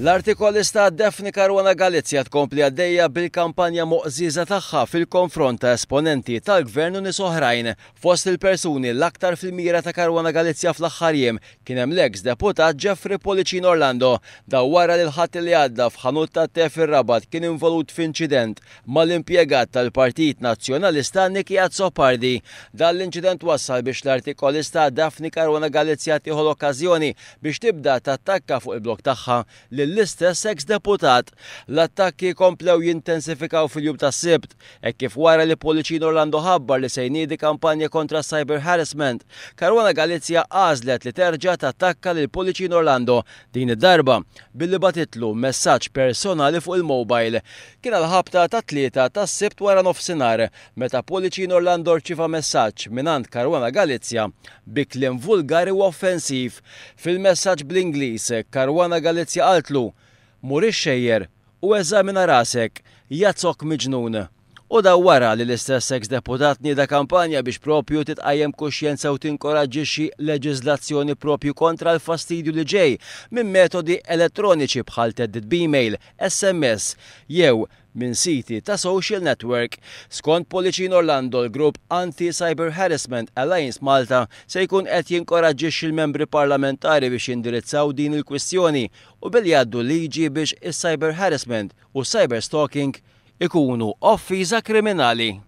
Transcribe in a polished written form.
L-artikolista Daphne Caruana Galizia tkompli għaddejja bil-kampanja moqżiża tagħha fil-konfront ta' esponenti tal-gvern u nies oħrajn. Fost il-persuni l-aktar fil-mira ta' Caruana Galizia fl-aħħar jiem kien hemm l-eks deputat Jeffrey Policino Orlando. Da wara li l-ħadd li għadda f'ħanut tat-tef ir-Rabat kien involut f'inċident mal-impjegat tal-Partit Nazzjonalista Niki Azzopardi. Dan l-inċident wassal biex l-artikolista Daphne Caruana Galizia tieħu l-okkażjoni biex tibda tattakka fuq il-blok tagħha l-istess ex-deputat. L-attakki komplew jintensifikaw fil-jum tas-Sibt, hekk kif wara li Policino Orlando ħabbar li se jniedi kampanja kontra cyber harassment. Caruana Galizia għażlet li terġa' tattakka lil Policino Orlando din id-darba billi batitlu messaġġ personali fuq il-mobile. Kien l-ħabta ta' tlieta tas-Sibt wara nofsinhar meta Policino Orlando rċieva messaġġ mingħand Caruana Galizia bi kliem vulgari u offensiv. Fil-messaġġ bl-Ingliż, Caruana Galizia qaltlu murix xejjer u eżamina rasek, jazzok miġnun. U da wara li l-istess ex-deputat nieda kampanja biex propju titqajjem kuxjenza u tinkoraġġixxi leġiżlazzjoni propju kontra l-fastidju li ġej minn metodi elettroniċi bħal teddid b'email, SMS jew minn siti ta' social network. Skont Policino Orlando, l-grupp Anti-Cyber Harassment Alliance Malta se jkun qed jinkoraġġixxi l-membri parlamentari biex jindirizzaw din il-kwistjoni u billi jgħaddu liġi biex is-cyber harassment u cyber stalking ikunu offiża kriminali.